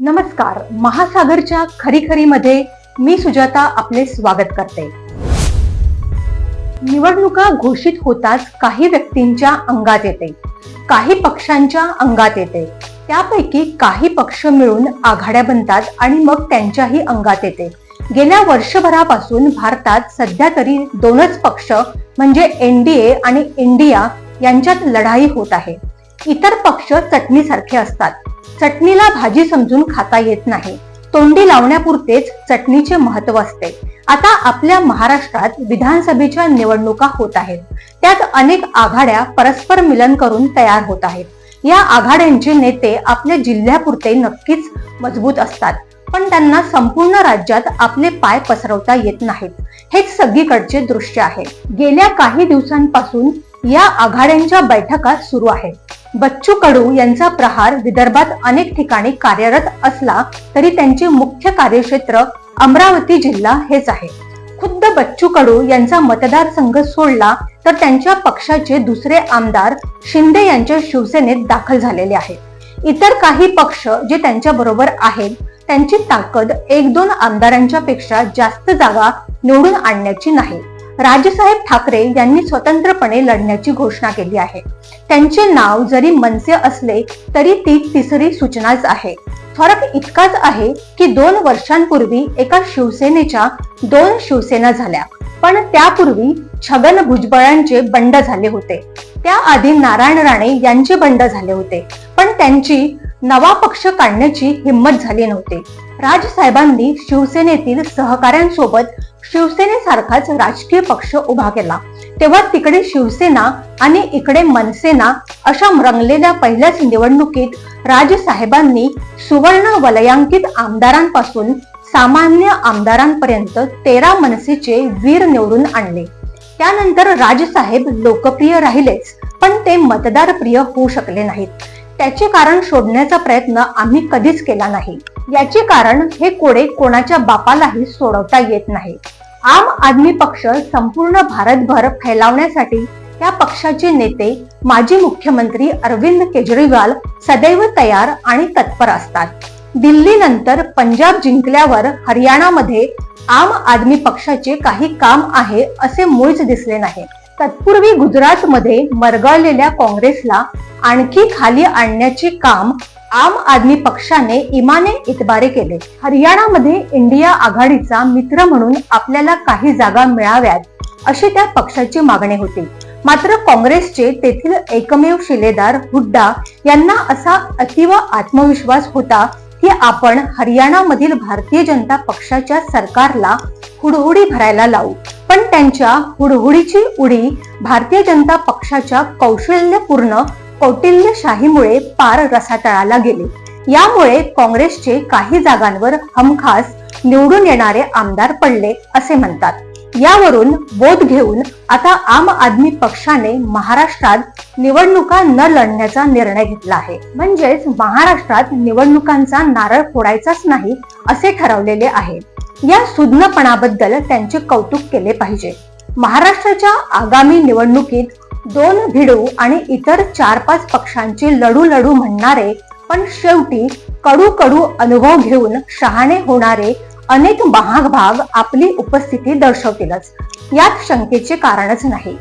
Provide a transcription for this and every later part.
नमस्कार. महासागरच्या खरी मी सुजाता आपले स्वागत करते. निवडणुका घोषित होताच काही व्यक्तींच्या अंगात येते, काही पक्षांच्या अंगात येते. त्यापैकी काही पक्ष मिळून आघाड्या बनतात आणि मग त्यांच्याही अंगात येते. गेल्या वर्षभरापासून भारतात सध्या तरी दोनच पक्ष म्हणजे NDA आणि इंडिया यांच्यात लढाई होत आहे. इतर पक्ष चटणीसारखे असतात. चटणीला भाजी समजून खाता येत नाही, तोंडी लावण्यापुरतेच चटणीचे महत्व असते. आता आपल्या महाराष्ट्रात विधानसभेच्या निवडणुका होत आहेत. त्यात अनेक आघाड्या परस्पर मिलन करून तयार होत आहेत. या आघाड्यांचे नेते आपल्या जिल्ह्यापुरते नक्कीच मजबूत असतात, पण त्यांना संपूर्ण राज्यात आपले पाय पसरवता येत नाहीत. हेच सगळीकडचे दृश्य आहे. गेल्या काही दिवसांपासून या आघाड्यांच्या बैठका सुरू आहेत. बच्चू कडू यांचा प्रहार विदर्भात अनेक ठिकाणी कार्यरत असला तरी त्यांचे मुख्य कार्यक्षेत्र अमरावती जिल्हा हेच आहे. खुद्द बच्चू कडू यांचा मतदारसंघ सोडला तर त्यांच्या पक्षाचे दुसरे आमदार शिंदे यांच्या शिवसेनेत दाखल झालेले आहेत. इतर काही पक्ष जे त्यांच्या बरोबर आहेत त्यांची ताकद 1-2 आमदारांच्या पेक्षा जास्त जागा निवडून आणण्याची नाही. राजसाहेब ठाकरे यांनी स्वतंत्रपणे लढण्याची घोषणा केली आहे. त्यांचे नाव जरी मनसे असले तरी ती तिसरी सूचनाच आहे. फरक इतकाच आहे की 2 वर्षांपूर्वी एका शिवसेनेच्या 2 शिवसेना झाल्या, पण त्यापूर्वी छगन भुजबळांचे बंड झाले होते. त्याआधी नारायण राणे यांचे बंड झाले होते, पण त्यांची नवा पक्ष काढण्याची हिंमत झाली नव्हती. राजसाहेबांनी शिवसेनेतील सहकाऱ्यांसोबत शिवसेनेसारखाच राजकीय पक्ष उभा केला. तेव्हा तिकडे शिवसेना आणि इकडे मनसेना अशा रंगलेल्या पहिल्याच निवडणुकीत राजसाहेबांनी सुवर्ण वलयांकित आमदारांपासून सामान्य आमदारांपर्यंत 13 मनसेचे वीर निवडून आणले. त्यानंतर राजसाहेब लोकप्रिय राहिलेच, पण ते मतदारप्रिय होऊ शकले नाहीत. त्याचे कारण शोधण्याचा प्रयत्न आम्ही कधीच केला नाही. याचे कारण हे कोडे कोणाच्या बापालाही सोडवता येत नाही. आम आदमी पक्ष संपूर्ण भारतभर फैलावण्यासाठी या पक्षाचे नेते माजी मुख्यमंत्री अरविंद केजरीवाल सदैव तयार आणि तत्पर असतात. दिल्लीनंतर पंजाब जिंकल्यावर हरियाणामध्ये आम आदमी पक्षाचे काही काम आहे असे मुळीच दिसले नाही. तत्पूर्वी गुजरातमध्ये मरगळलेल्या काँग्रेसला आणखी खाली आणण्याचे काम आम आदमी पक्षाने इमाने इतबारे केले. हरियाणामध्ये इंडिया आघाडीचा मित्र म्हणून आपल्याला काही जागा मिळाव्यात अशी त्या पक्षाची मागणी होती. मात्र काँग्रेसचे तेथील एकमेव शिलेदार हुड्डा यांना असा अतिव आत्मविश्वास होता की आपण हरियाणामधील भारतीय जनता पक्षाच्या सरकारला हुडहुडी भरायला लावू. पण त्यांच्या हुडहुडीची उडी भारतीय जनता पक्षाच्या कौशल्यपूर्ण कौटिल्यशाहीमुळे पार रसातळाला गेली. यामुळे काँग्रेसचे काही जागांवर हमखास निवडून येणारे आमदार पडले असे म्हणतात. यावरून बोध घेऊन आता आम आदमी पक्षाने महाराष्ट्रात निवडणुका न लढण्याचा निर्णय घेतला आहे. म्हणजेच महाराष्ट्रात निवडणुकांचा नारळ फोडायचाच नाही असे ठरवलेले आहे. या सुज्ञपणाबद्दल त्यांचे कौतुक केले पाहिजे. महाराष्ट्राच्या आगामी निवडणुकीत 2 भिडू आणि इतर 4-5 पक्षांचे लढू म्हणणारे पण शेवटी कडू अनुभव घेऊन शहाणे होणारे अनेक महाभाग आपली उपस्थिती दर्शवतीलच. यात शंकेचे कारणच नाही.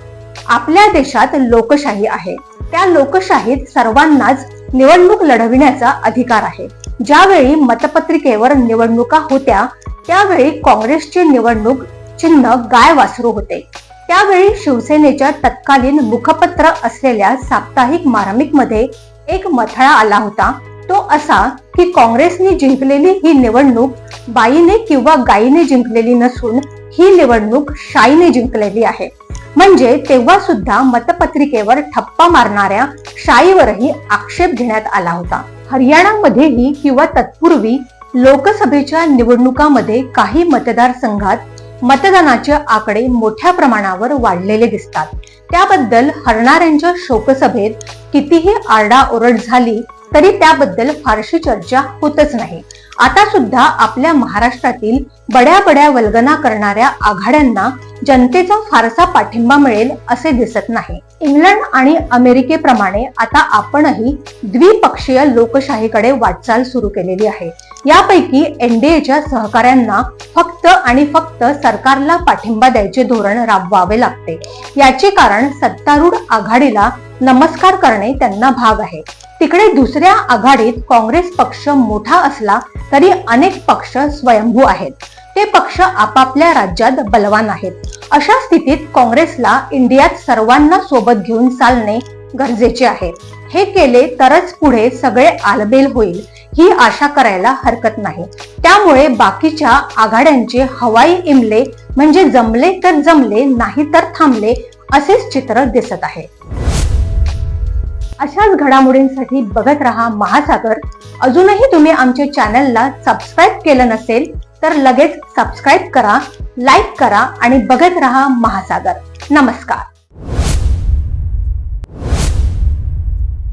आपल्या देशात लोकशाही आहे. त्या लोकशाहीत सर्वांनाच निवडणूक लढविण्याचा अधिकार आहे. ज्यावेळी मतपत्रिकेवर निवडणुका होत्या त्यावेळी काँग्रेसचे निवडणूक चिन्ह गाय वासरू होते. त्यावेळी शिवसेनेच्या तत्कालीन मुखपत्र असलेल्या साप्ताहिक मार्मिकमध्ये एक मथळा आला होता. तो असा की काँग्रेसने जिंकलेली ही निवडणूक बाईने किंवा गाईने जिंकलेली नसून ही निवडणूक शाईने जिंकलेली आहे. म्हणजे तेव्हा सुद्धा मतपत्रिकेवर ठप्पा मारणाऱ्या शाईवरही आक्षेप घेण्यात आला होता. हरियाणामध्येही किंवा तत्पूर्वी लोकसभेच्या निवडणुकांमध्ये काही मतदारसंघात मतदानाचे आकडे मोठ्या प्रमाणावर वाढलेले दिसतात. त्याबद्दल हरणाऱ्यांच्या शोकसभेत कितीही आरडाओरड झाली तरी त्याबद्दल फारशी चर्चा होतच नाही. आता सुद्धा आपल्या महाराष्ट्रातील बड्या वल्गना करणाऱ्या आघाड्यांना जनतेचा फारसा पाठिंबा मिळेल असे दिसत नाही. इंग्लंड आणि अमेरिकेप्रमाणे आता आपणही द्विपक्षीय लोकशाहीकडे वाटचाल सुरू केलेली आहे. यापैकी एनडीएच्या सहकाऱ्यांना फक्त आणि फक्त सरकारला पाठिंबा द्यायचे धोरण राबवावे लागते. याचे कारण सत्तारूढ आघाडीला नमस्कार करणे त्यांना भाग आहे. तिकडे दुसऱ्या आघाडीत काँग्रेस पक्ष मोठा असला तरी अनेक पक्ष स्वयंभू आहेत. ते पक्ष आपापल्या राज्यात बलवान आहेत. अशा स्थितीत काँग्रेसला इंडियात सर्वांना सोबत घेऊन चालणे गरजेचे आहे. हे केले तरच पुढे सगळे आलबेल होईल ही आशा करायला हरकत नाही. त्यामुळे बाकीच्या आघाड्यांचे हवाई इमले म्हणजे जमले तर जमले, नाही तर थांबले असेच चित्र दिसत आहे. अशाच घडामोडींसाठी बघत रहा महासागर. अजूनही तुम्ही आमच्या चॅनलला सबस्क्राईब केलं नसेल तर लगेच सबस्क्राईब करा, लाईक करा आणि बघत रहा महासागर. नमस्कार.